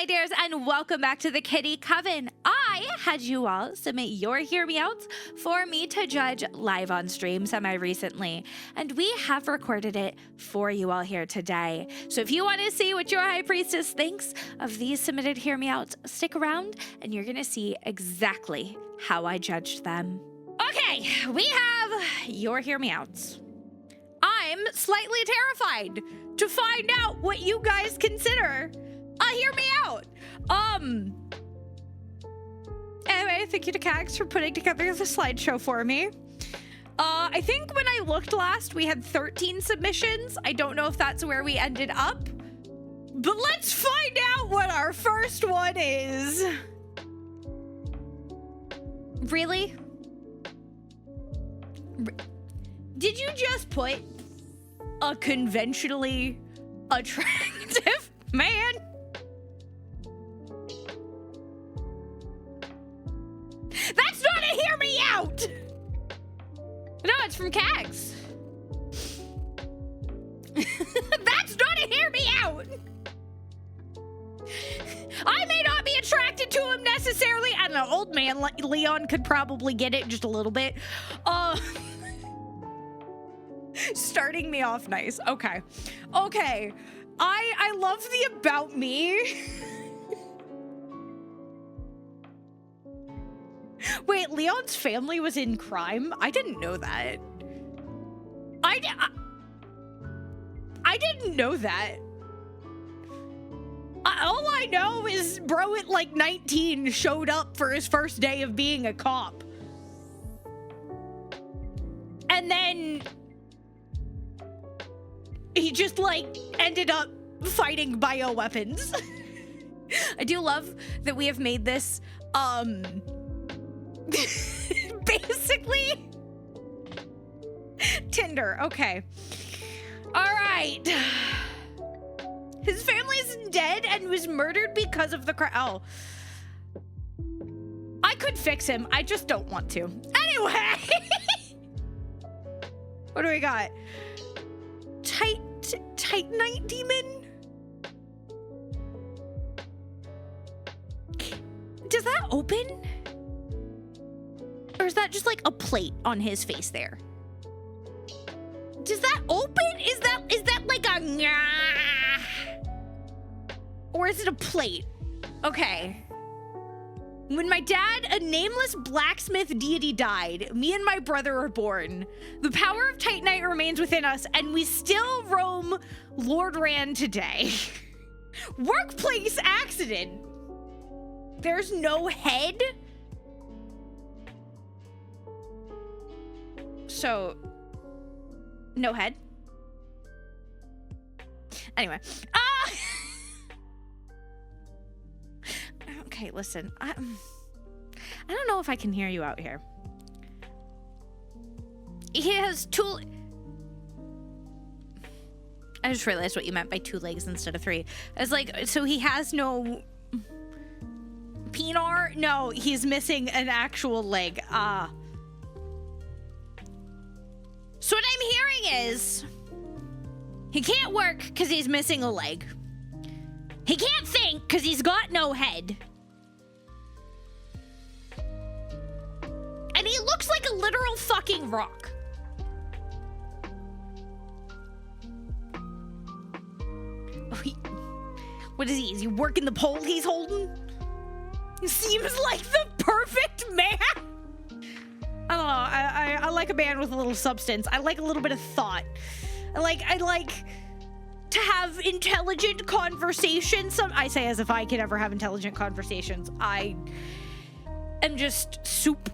dears, and welcome back to the Kitty Coven. I had you all submit your Hear Me Outs for me to judge live on stream semi-recently, and we have recorded it for you all here today. So if you want to see what your High Priestess thinks of these submitted Hear Me Outs, stick around and you're going to see exactly how I judged them. Okay, we have your Hear Me Outs. I'm slightly terrified to find out what you guys consider a Hear Me Out. Anyway, thank you to Cax for putting together the slideshow for me. I think when I looked last, we had 13 submissions. I don't know if that's where we ended up, but let's find out what our first one is. Really? Did you just put a conventionally attractive man? That's not a Hear Me Out! No, it's from Cags. That's not a Hear Me Out! I may not be attracted to him necessarily. I don't know, old man Leon could probably get it just a little bit. Starting me off nice. Okay. Okay. I love the about me. Wait, Leon's family was in crime? I didn't know that. I didn't know that. All I know is bro at like 19 showed up for his first day of being a cop. And then he just like ended up fighting bioweapons. I do love that we have made this basically Tinder. Okay. All right. His family is dead and was murdered because of the crime. Oh. I could fix him. I just don't want to. Anyway. What do we got? Tight Night Demon? Does that open? Or is that just like a plate on his face there? Does that open? Is that like a or is it a plate? Okay. When my dad, a nameless blacksmith deity, died, me and my brother were born. The power of Titanite remains within us, and we still roam Lord Rand today. Workplace accident. There's no head? So, no head? Anyway. Okay, listen. I don't know if I can hear you out here. He has two... I just realized what you meant by 2 legs instead of 3. I was like, so he has no... Penar? No, he's missing an actual leg. So what I'm hearing is... he can't work because he's missing a leg. He can't think because he's got no head. And he looks like a literal fucking rock. Oh, what is he? Is he working the pole he's holding? He seems like the perfect man. I don't know. I like a man with a little substance. I like a little bit of thought. I like to have intelligent conversations. I say as if I could ever have intelligent conversations. I am just soup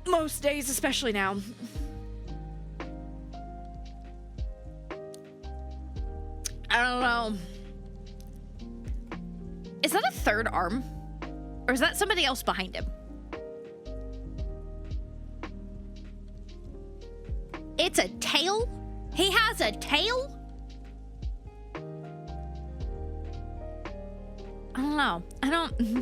most days, especially now. I don't know. Is that a third arm? Or is that somebody else behind him? It's a tail? He has a tail? I don't know.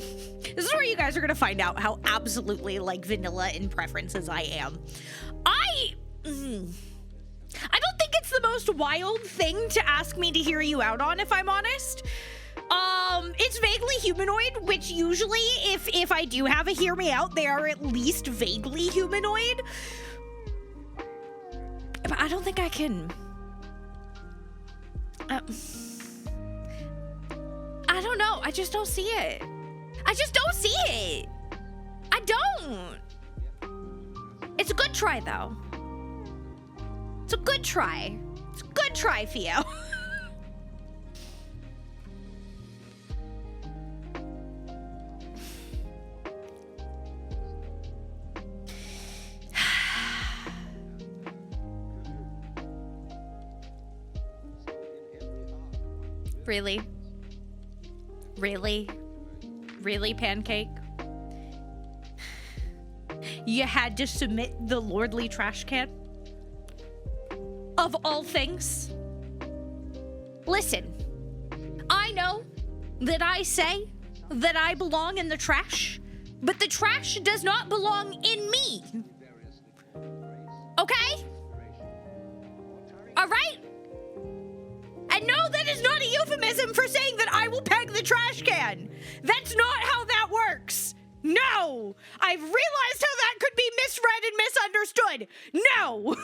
This is where you guys are gonna find out how absolutely like vanilla in preferences I am. I don't think it's the most wild thing to ask me to hear you out on, if I'm honest. It's vaguely humanoid, which usually, if I do have a hear me out, they are at least vaguely humanoid. But I don't think I can... I don't know. I just don't see it. I just don't see it. I don't. It's a good try, though. It's a good try. It's a good try, Theo. Really? Really? Really, Pancake? You had to submit the lordly trash can? Of all things? Listen, I know that I say that I belong in the trash, but the trash does not belong in me. Okay? All right? And no, that is not a euphemism for saying that I will peg the trash can. That's not how that works. No! I've realized how that could be misread and misunderstood. No!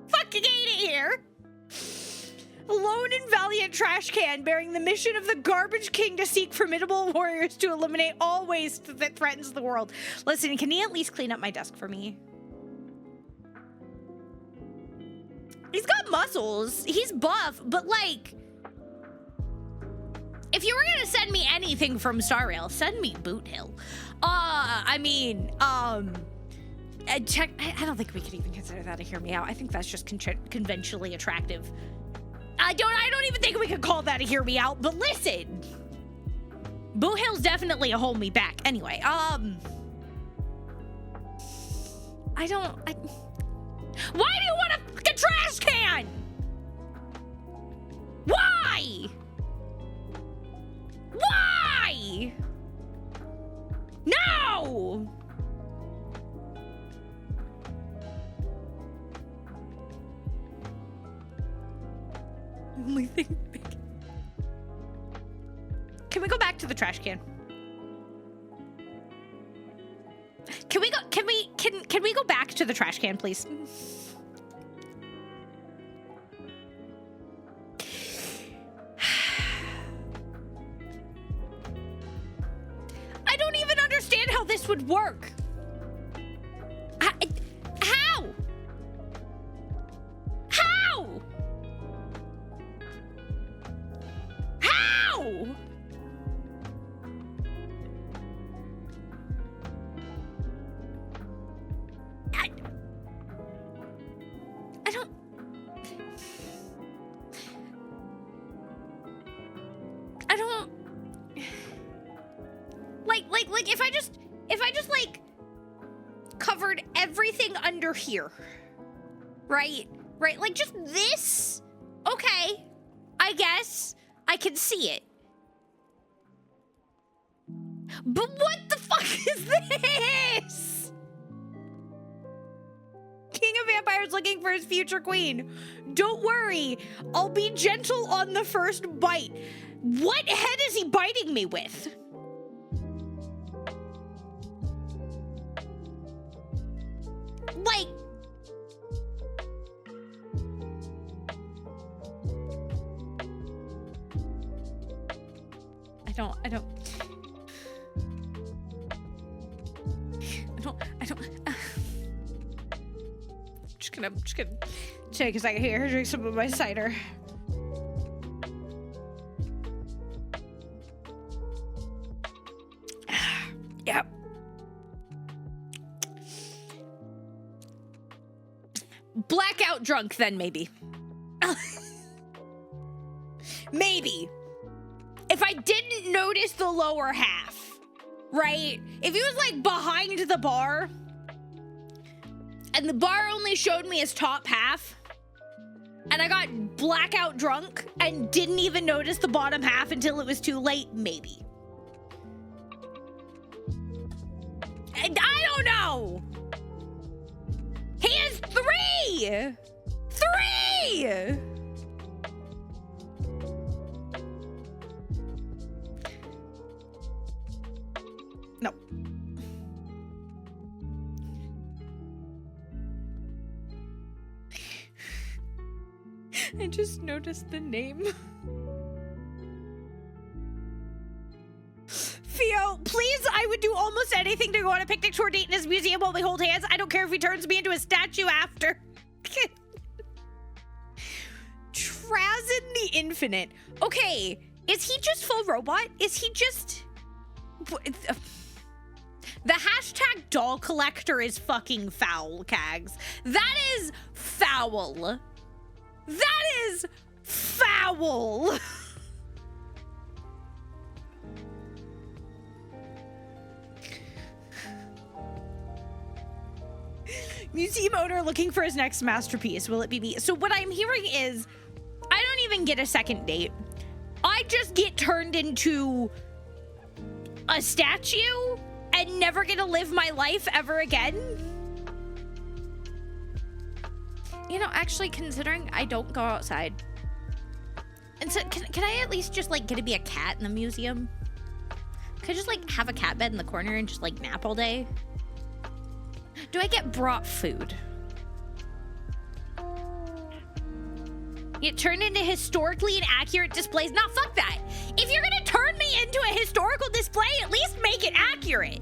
Fucking hate it here. A lone and valiant trash can bearing the mission of the Garbage King to seek formidable warriors to eliminate all waste that threatens the world. Listen, can he at least clean up my desk for me? He's got muscles. He's buff, but like, if you were gonna send me anything from Star Rail, send me Boot Hill. I don't think we could even consider that a hear me out. I think that's just conventionally attractive. I don't even think we could call that a hear me out, but listen. Boot Hill's definitely a hold me back. Anyway, why do you want a fucking trash can? Why? Why? No! Only thing big. Can we go back to the trash can? Can we go back to the trash can, please? I don't even understand how this would work. How? How? How? I don't like if I just like covered everything under here, right, like just this, okay, I guess I can see it, but what the fuck is this? King of Vampires looking for his future queen. Don't worry, I'll be gentle on the first bite. What head is he biting me with? Like, I don't. I'm just gonna take a second here, drink some of my cider. Yep. Blackout drunk, then maybe. Maybe. If I didn't notice the lower half, right? If he was like behind the bar, and the bar only showed me his top half, and I got blackout drunk and didn't even notice the bottom half until it was too late, maybe. And I don't know. He is 3! 3! just noticed the name. Theo, please, I would do almost anything to go on a picnic tour date in his museum while we hold hands. I don't care if he turns me into a statue after. Trazin the Infinite. Okay, is he just full robot? Is he just... The hashtag doll collector is fucking foul, Cags. That is foul. That is foul. Museum owner looking for his next masterpiece. Will it be me? So what I'm hearing is I don't even get a second date. I just get turned into a statue and never get to live my life ever again. You know, actually, considering I don't go outside. And so, can I at least just, like, get to be a cat in the museum? Could I just, like, have a cat bed in the corner and just, like, nap all day? Do I get brought food? Get turned into historically inaccurate displays? Nah, fuck that. If you're gonna turn me into a historical display, at least make it accurate.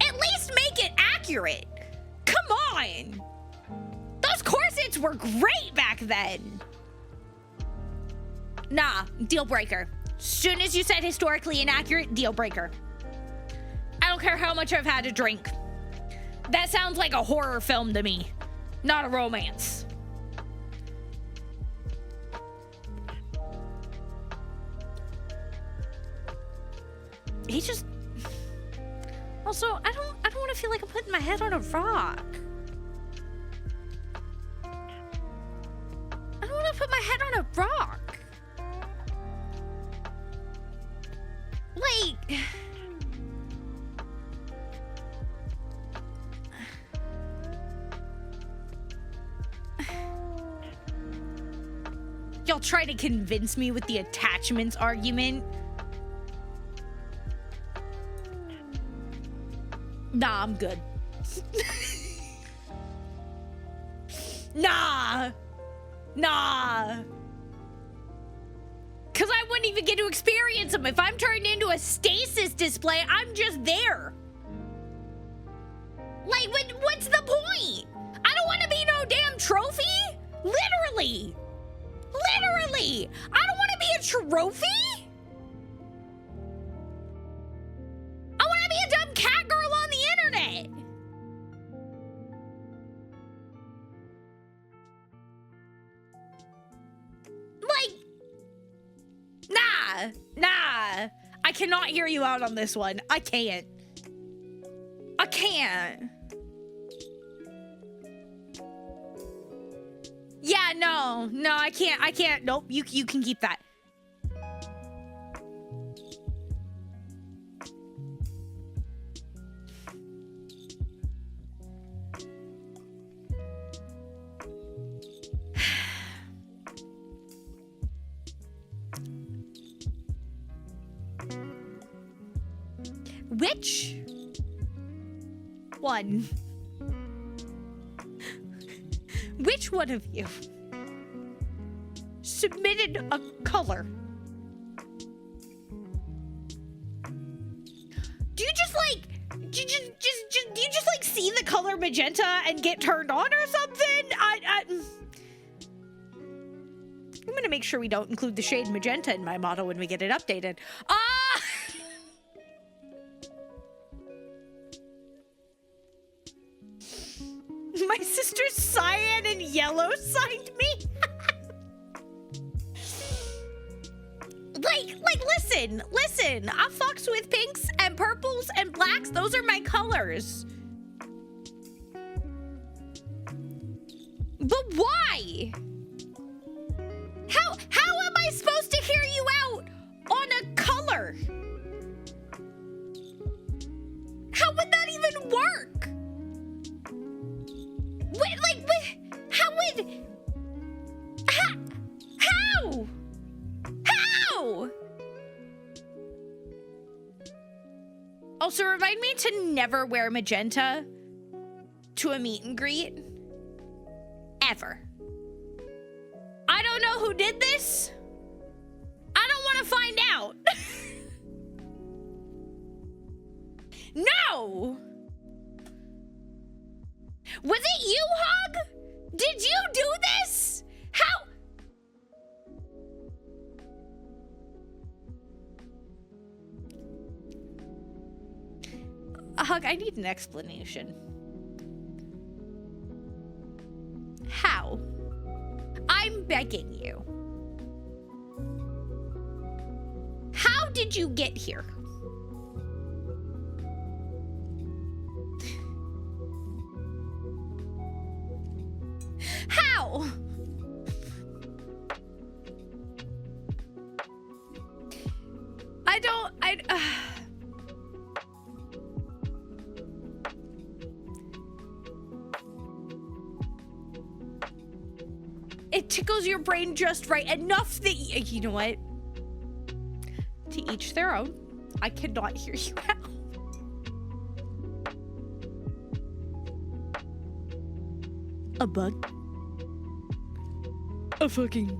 At least make it accurate. Come on. Those corsets were great back then. Nah, deal breaker. Soon as you said historically inaccurate, deal breaker. I don't care how much I've had to drink. That sounds like a horror film to me, not a romance. He just... Also, I don't want to feel like I'm putting my head on a rock. I don't want to put my head on a rock. Like... Y'all try to convince me with the attachments argument. Nah, I'm good. Nah. Cause I wouldn't even get to experience them. If I'm turned into a stasis display, I'm just there. Like, what's the point? I don't want to be no damn trophy. Literally. I don't want to be a trophy. I want to be a dumb cat girl on the internet. Like, nah. I cannot hear you out on this one. I can't. Yeah, no, I can't. Nope, you can keep that. Which one? Which one of you submitted a color? Do you just like, do you just like see the color magenta and get turned on or something? I'm gonna make sure we don't include the shade magenta in my model when we get it updated. My sister's cyan and yellow signed me. like, listen. I fucks with pinks and purples and blacks. Those are my colors. But why? How am I supposed to hear you out on a color? How would that even work? How? Also, remind me to never wear magenta to a meet and greet. ever. I don't know who did this. I don't want to find out. No! Was it you, Hog? Did you do this? How? Hug, I need an explanation. How? I'm begging you. How did you get here? How? It tickles your brain just right enough that you know what? To each their own. I cannot hear you now. A bug? A fucking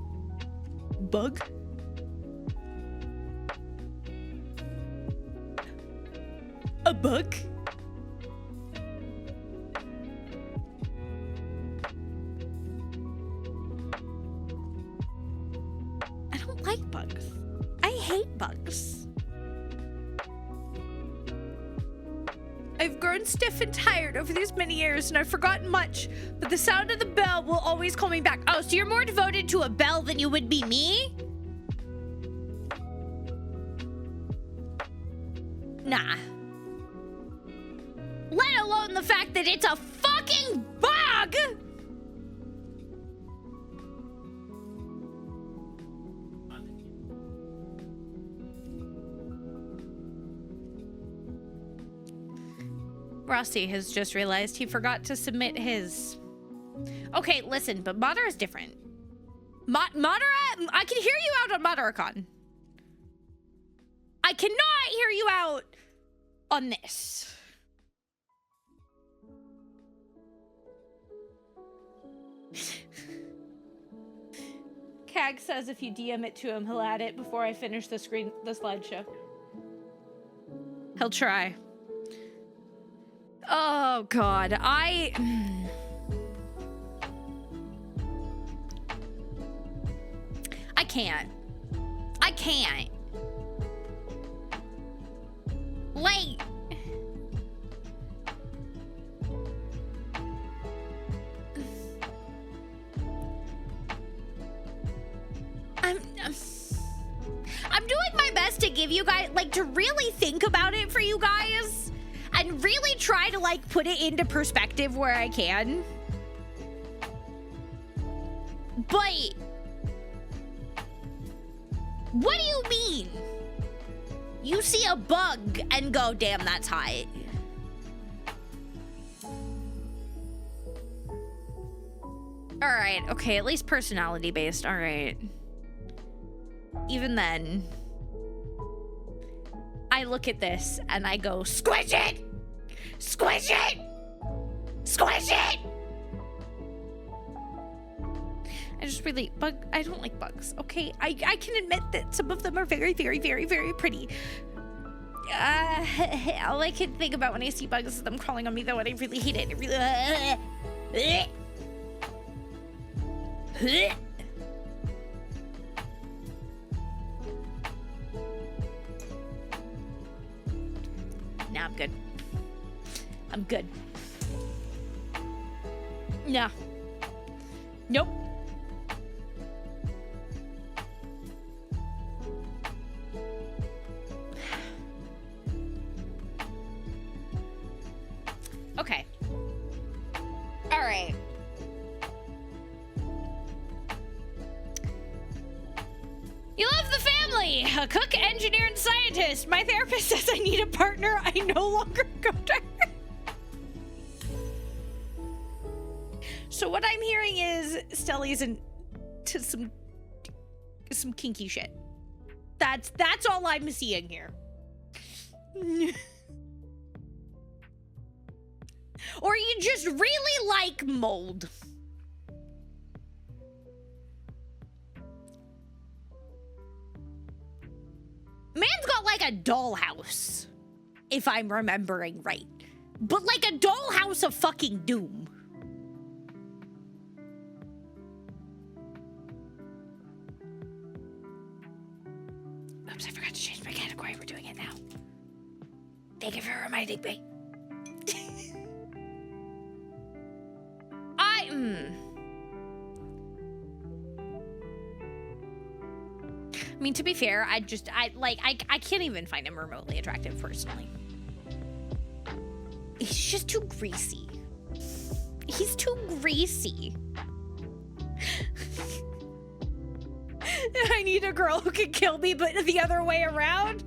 bug? A bug? I don't like bugs. I hate bugs. I've grown stiff and tired over these many years, and I've forgotten much, but the sound of the bell will always call me back. Oh, so you're more devoted to a bell than you would be me? Nah. Let alone the fact that it's a fucking bug! Rossi has just realized he forgot to submit his... Okay, listen, but Madara is different. Madara, I can hear you out on MadaraCon. I cannot hear you out on this. Kag says if you DM it to him, he'll add it before I finish the slideshow. He'll try. Oh God, I can't. I can't. Wait. I'm doing my best to give you guys, like, to really think about it for you guys and really try to, like, put it into perspective where I can. But what do you mean? You see a bug and go, damn, that's hot. All right, okay, at least personality based, all right. Even then, I look at this and I go, squish it! Squish it! Squish it! I just really, I don't like bugs, okay? I can admit that some of them are very, very, very, very pretty. All I can think about when I see bugs is them crawling on me, though, and I really hate it. I really, Nah, I'm good. I'm good. No. Nope. Okay. All right. You love the family. A cook, engineer, and scientist. My therapist says I need a partner. I no longer go to her. So what I'm hearing is Stelly's into some kinky shit. That's all I'm seeing here. Or you just really like mold. like a dollhouse, if I'm remembering right. But like a dollhouse of fucking doom. Oops, I forgot to change my category. We're doing it now. Thank you for reminding me. I mean, to be fair, I can't even find him remotely attractive personally. He's just too greasy. He's too greasy. I need a girl who can kill me, but the other way around.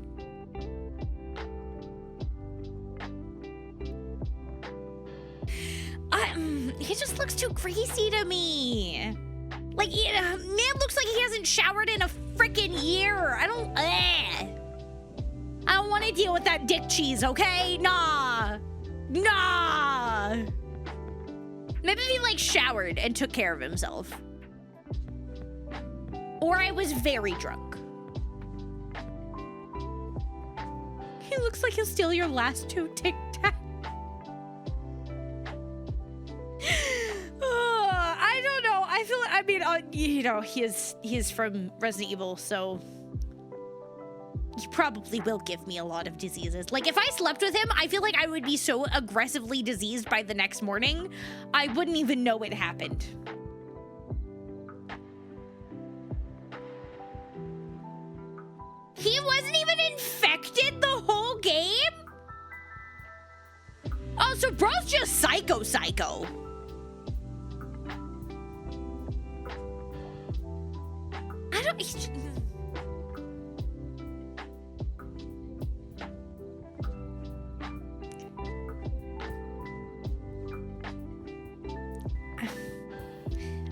He just looks too greasy to me. Like, man looks like he hasn't showered in a freaking year. I don't want to deal with that dick cheese, okay? Nah. Maybe if he, like, showered and took care of himself. Or I was very drunk. He looks like he'll steal your last 2 Tic Tacs. I don't know. I feel like, I mean, you know, he is from Resident Evil, so he probably will give me a lot of diseases. Like, if I slept with him, I feel like I would be so aggressively diseased by the next morning, I wouldn't even know it happened. He wasn't even infected the whole game? Oh, so bro's just psycho.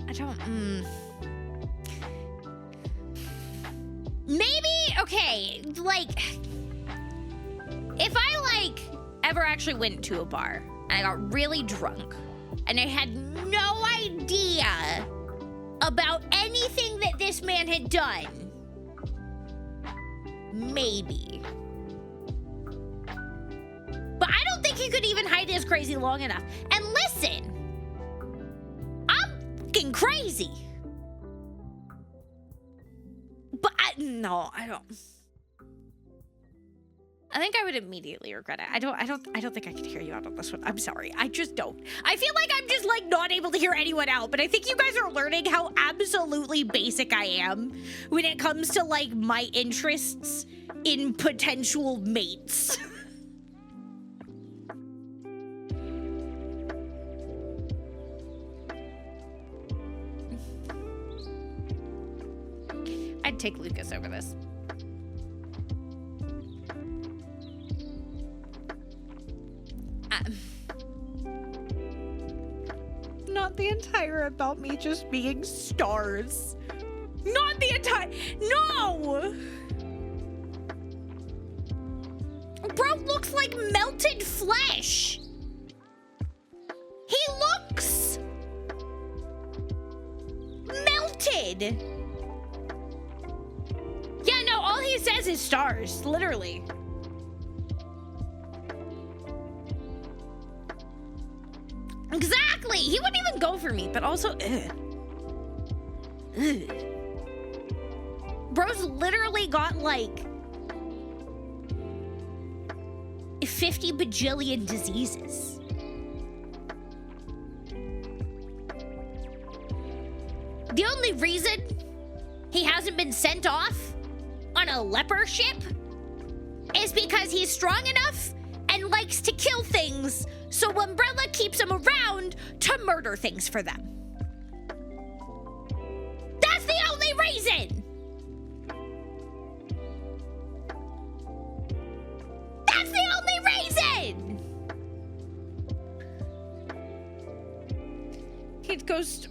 I don't... Maybe, okay, like, if I, like, ever actually went to a bar and I got really drunk and I had no idea about anything that this man had done, maybe. But I don't think he could even hide his crazy long enough. And listen, I'm fucking crazy. But no, I don't. I think I would immediately regret it. I don't think I could hear you out on this one. I'm sorry. I just don't. I feel like I'm just like not able to hear anyone out, but I think you guys are learning how absolutely basic I am when it comes to like my interests in potential mates. I'd take Lucas over this. Not the entire about me just being stars. Not the entire... No! Bro looks like melted flesh. He looks... melted. Yeah, no, all he says is stars, literally. Exactly! He wouldn't even go for me, but also, Bro's literally got like 50 bajillion diseases. The only reason he hasn't been sent off on a leper ship is because he's strong enough and likes to kill things, so Umbrella keeps him around to murder things for them. That's the only reason! That's the only reason! He goes...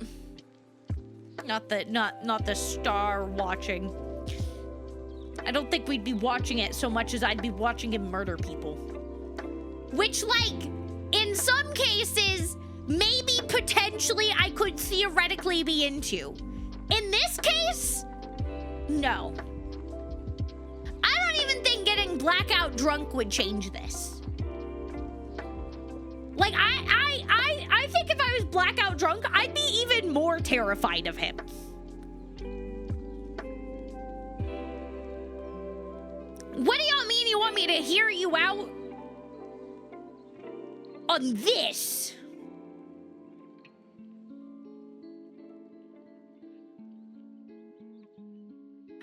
Not the star watching. I don't think we'd be watching it so much as I'd be watching him murder people. Which, like, in some cases, maybe potentially I could theoretically be into. In this case, no. I don't even think getting blackout drunk would change this. Like, I think if I was blackout drunk, I'd be even more terrified of him. What do y'all mean you want me to hear you out on this?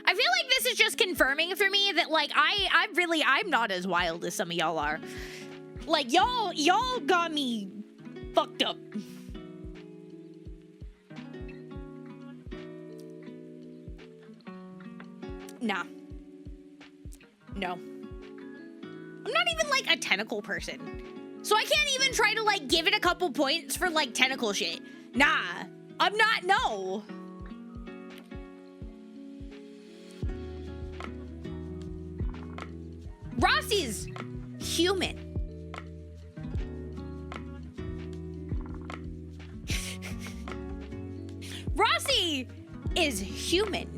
I feel like this is just confirming for me that, like, I'm not as wild as some of y'all are. Like, y'all got me fucked up. Nah. No. I'm not even, like, a tentacle person. So I can't even try to, like, give it a couple points for, like, tentacle shit. Nah. I'm not, no. Rossi's human. Rossi is human.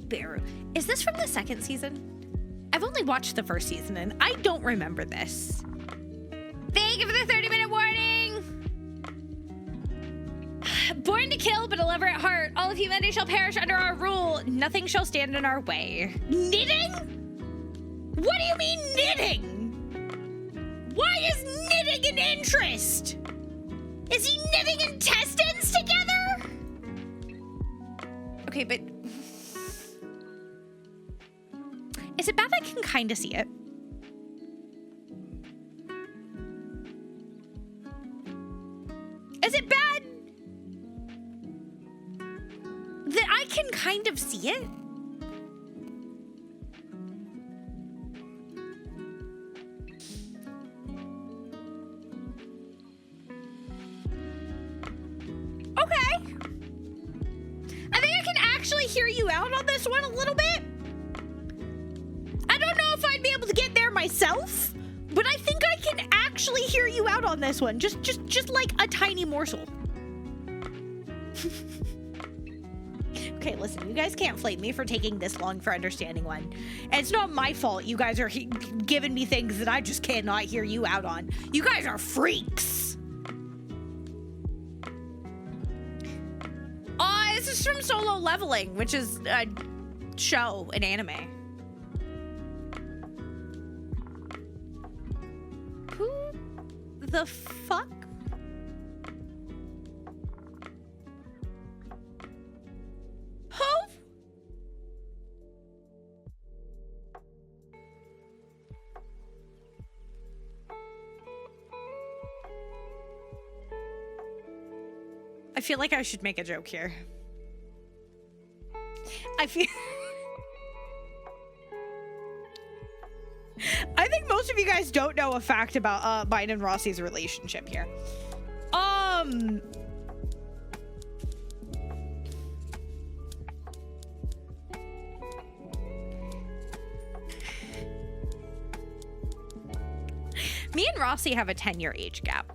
Bear. Is this from the second season? I've only watched the first season and I don't remember this. Thank you for the 30-minute warning. Born to kill, but a lover at heart. All of humanity shall perish under our rule. Nothing shall stand in our way. Knitting? What do you mean knitting? Why is knitting an interest? Is he knitting intestines together? Okay, but is it bad I can kind of see it? Is it bad that I can kind of see it? Okay. I think I can actually hear you out on this one a little bit. I don't know if I'd be able to get there myself, but I think I can actually hear you out on this one. Just like a tiny morsel. Okay, listen, you guys can't flame me for taking this long for understanding one. And it's not my fault you guys are giving me things that I just cannot hear you out on. You guys are freaks. This is from Solo Leveling, which is a show, an anime. Who the fuck? Who? I feel like I should make a joke here. I think most of you guys don't know a fact about Biden and Rossi's relationship here. Me and Rossi have a 10-year age gap.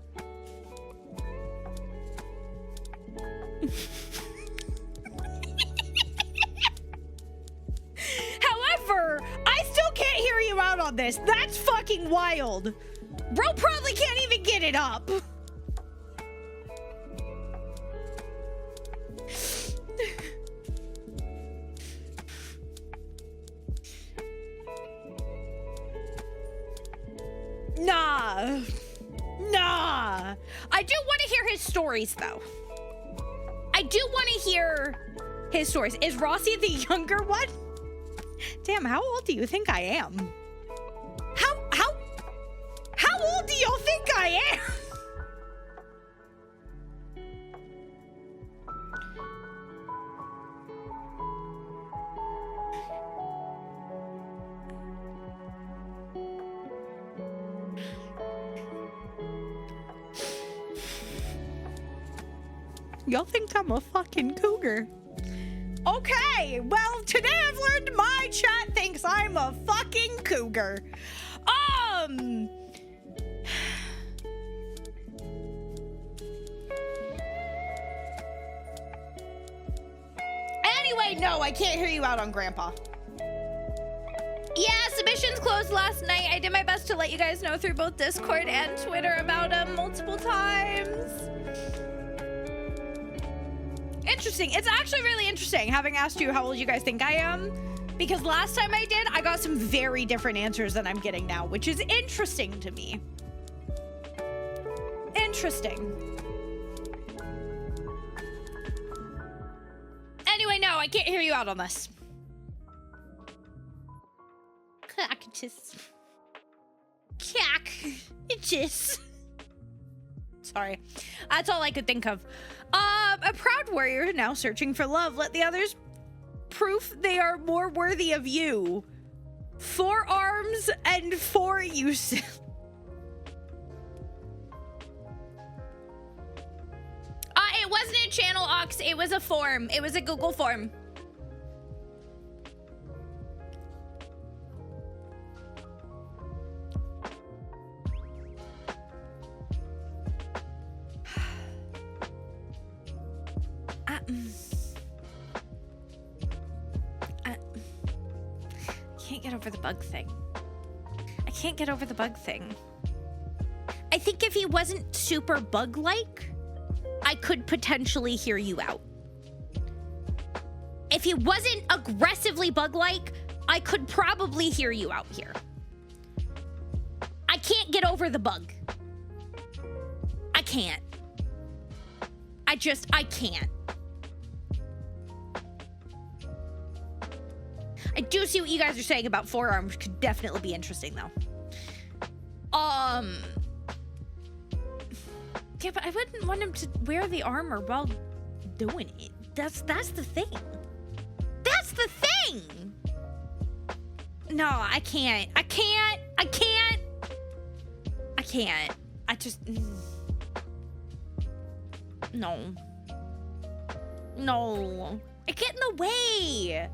However, I still can't hear you out on this. That's fucking wild. Bro probably can't even get it up. Nah. I do want to hear his stories, though. I do want to hear his stories. Is Rossi the younger one? Damn, how old do you think I am? How old do y'all think I am? Y'all think I'm a fucking cougar. Okay, well, today I've learned my chat thinks I'm a fucking cougar. I can't hear you out on Grandpa. Yeah, submissions closed last night. I did my best to let you guys know through both Discord and Twitter about them multiple times. Interesting. It's actually really interesting having asked you how old you guys think I am, because last time I did, I got some very different answers than I'm getting now, which is interesting to me. Interesting. Anyway, no, I can't hear you out on this. Cactus. Cactus. Sorry. That's all I could think of. A proud warrior now searching for love. Let the others proof they are more worthy of you. 4 arms and 4 use. It wasn't a channel, Ox. It was a form. It was a Google form. Can't get over the bug thing. I can't get over the bug thing. I think if he wasn't super bug-like, I could potentially hear you out. If he wasn't aggressively bug-like, I could probably hear you out here. I can't get over the bug. I can't. I can't. I do see what you guys are saying about forearms. Could definitely be interesting, though. Yeah, but I wouldn't want him to wear the armor while doing it. That's the thing. That's the thing! No, I can't. I can't. I can't. I can't. I just... No. No. It get in the way.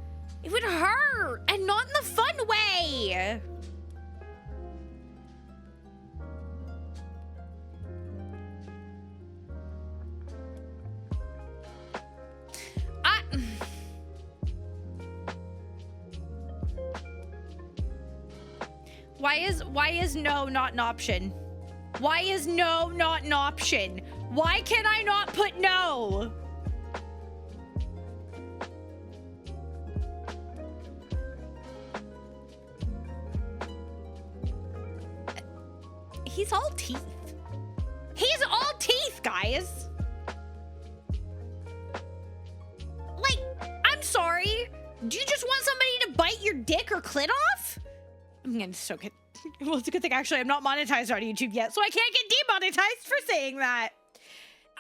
It would hurt, and not in the fun way. Why is no not an option? Why is no not an option? Why can I not put no? He's all teeth. He's all teeth, guys. Like, I'm sorry. Do you just want somebody to bite your dick or clit off? I'm gonna so good. Well, it's a good thing actually I'm not monetized on YouTube yet, so I can't get demonetized for saying that.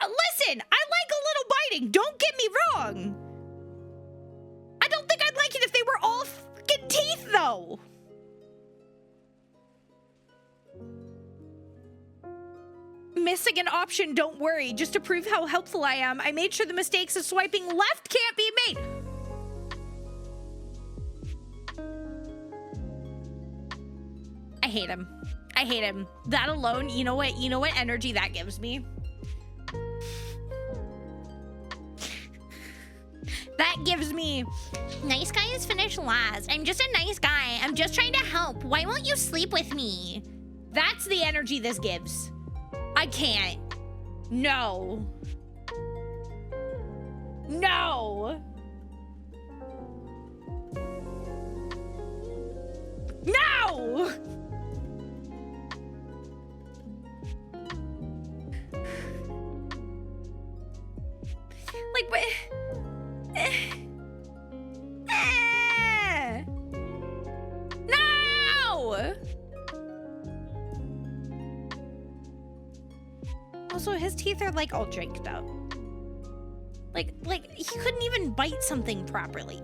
Listen, I like a little biting. Don't get me wrong. I don't think I'd like it if they were all fucking teeth, though. Missing an option, don't worry. Just to prove how helpful I am, I made sure the mistakes of swiping left can't be made. I hate him. I hate him. That alone, you know what energy that gives me? That gives me, nice guy is finished last. I'm just a nice guy. I'm just trying to help. Why won't you sleep with me? That's the energy this gives. I can't. No. No. No! Like, what? No! Also, his teeth are like all janked up. Like he couldn't even bite something properly.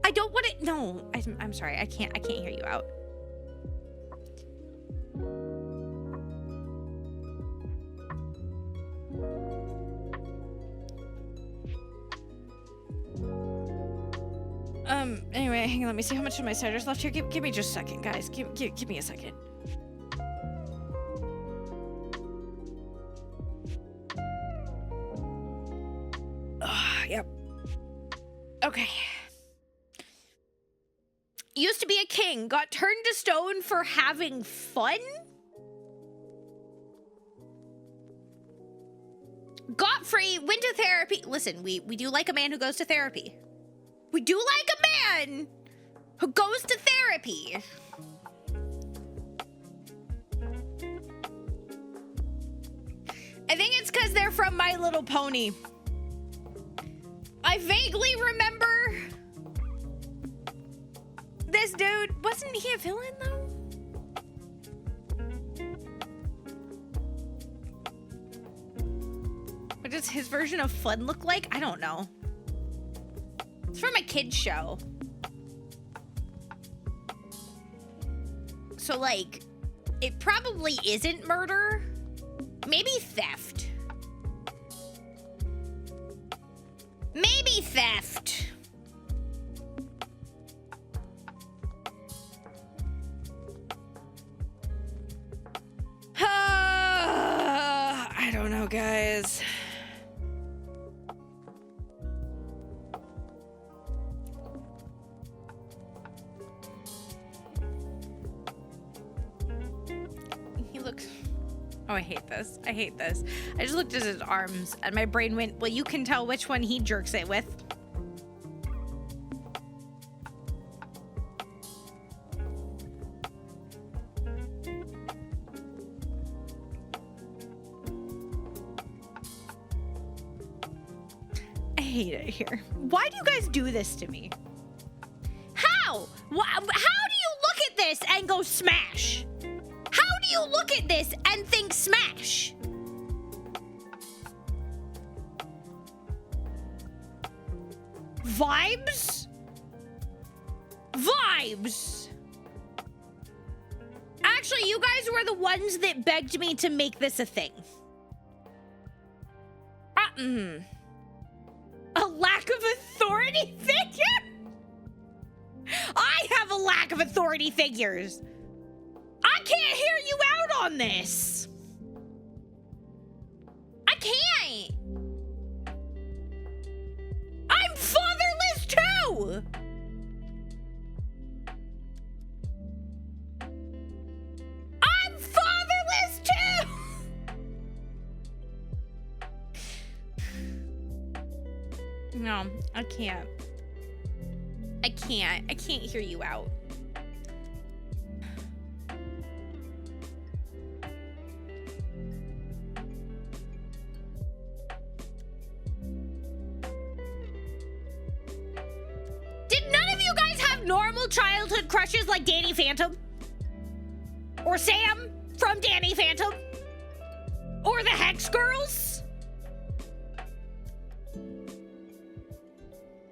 I don't want to. No, I'm sorry. I can't hear you out. Anyway, hang on, let me see how much of my cider's left here. Give me just a second, guys. Give me a second. Okay. Used to be a king, got turned to stone for having fun? Got free, went to therapy. Listen, we do like a man who goes to therapy. We do like a man who goes to therapy. I think it's because they're from My Little Pony. I vaguely remember this dude. Wasn't he a villain, though? What does his version of fun look like? I don't know. It's from a kid's show. So, like, it probably isn't murder. Maybe theft. Maybe theft. I don't know, guys. He looks... Oh, I hate this. I hate this. I just looked at his arms and my brain went, well, you can tell which one he jerks it with. I hate it here. Why do you guys do this to me? How? How do you look at this and go smash? How do you look at this and think smash? Vibes? Vibes. Actually, you guys were the ones that begged me to make this a thing. A lack of authority figure? I have a lack of authority figures. I can't hear you out on this. I can't. I'm fatherless too. I'm fatherless too. No, I can't. I can't hear you out. Normal childhood crushes like Danny Phantom? Or Sam from Danny Phantom? Or the Hex Girls?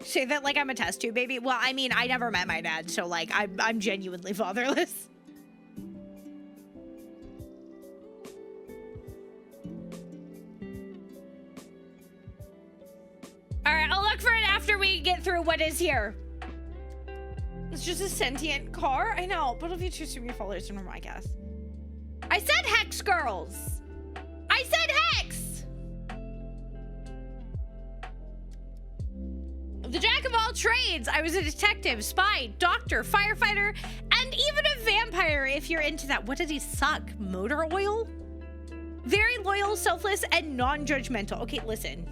Say that like I'm a test tube baby? Well, I mean, I never met my dad, so like I'm genuinely fatherless. All right, I'll look for it after we get through what is here. It's just a sentient car? I know, but if you choose to be followers, remember, I guess. I said Hex Girls! I said Hex! The jack of all trades. I was a detective, spy, doctor, firefighter, and even a vampire if you're into that. What did he suck? Motor oil? Very loyal, selfless, and non-judgmental. Okay, listen.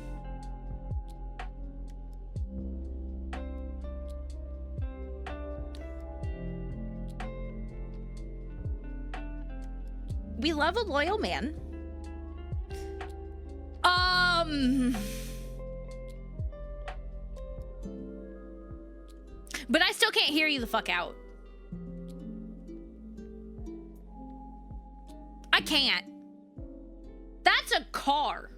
We love a loyal man. But I still can't hear you the fuck out. I can't. That's a car.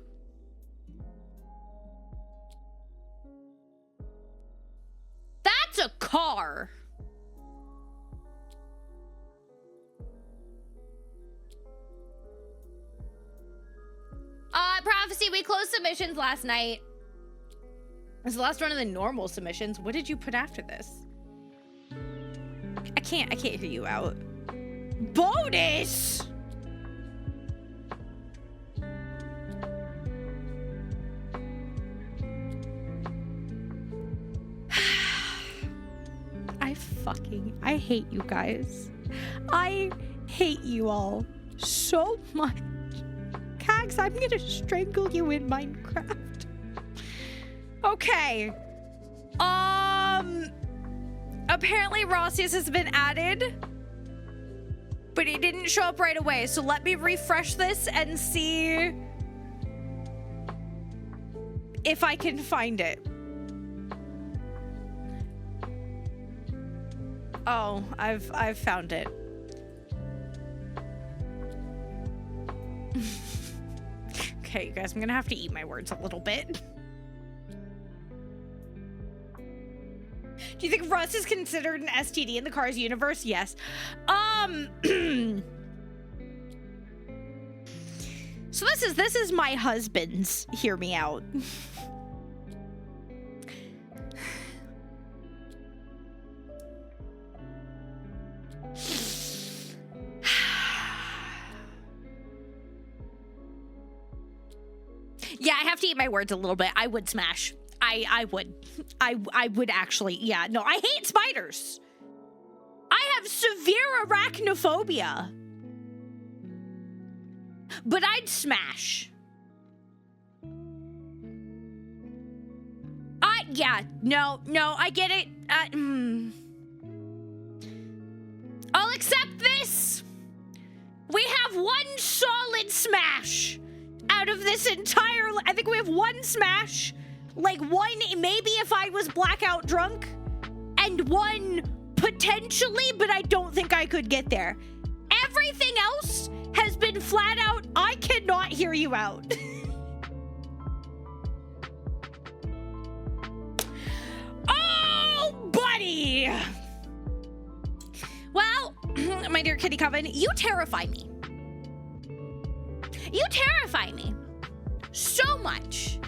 That's a car. Prophecy, we closed submissions last night. It was the last one of the normal submissions. What did you put after this? I can't hear you out. Bonus! I hate you guys. I hate you all so much. Cags, I'm gonna strangle you in Minecraft. Okay. Apparently Rossius has been added, but he didn't show up right away. So let me refresh this and see if I can find it. Oh, I've found it. Okay, you guys, I'm gonna have to eat my words a little bit. Do you think Russ is considered an STD in the Cars universe? Yes. So this is my husband's. Hear me out. Yeah, I have to eat my words a little bit. I would smash. I would actually. Yeah, no, I hate spiders. I have severe arachnophobia. But I'd smash. Yeah, no, I get it. I'll accept this. We have one solid smash out of this entire, I think we have one smash, like one maybe if I was blackout drunk, and one potentially, but I don't think I could get there. Everything else has been flat out, I cannot hear you out. Oh, buddy. Well, my dear Kitty Coven, you terrify me. You terrify me so much.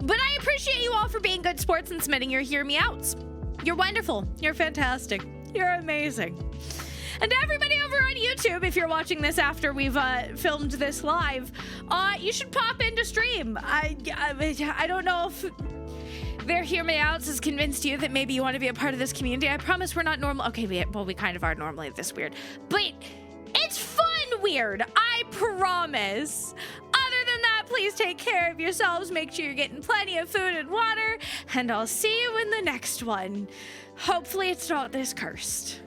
But I appreciate you all for being good sports and submitting your Hear Me Outs. You're wonderful. You're fantastic. You're amazing. And to everybody over on YouTube, if you're watching this after we've filmed this live, you should pop into stream. I don't know if their Hear Me Outs has convinced you that maybe you want to be a part of this community. I promise we're not normal. Okay, we kind of are normally this weird. But it's fun weird. I promise. Other than that, please take care of yourselves. Make sure you're getting plenty of food and water. And I'll see you in the next one. Hopefully it's not this cursed.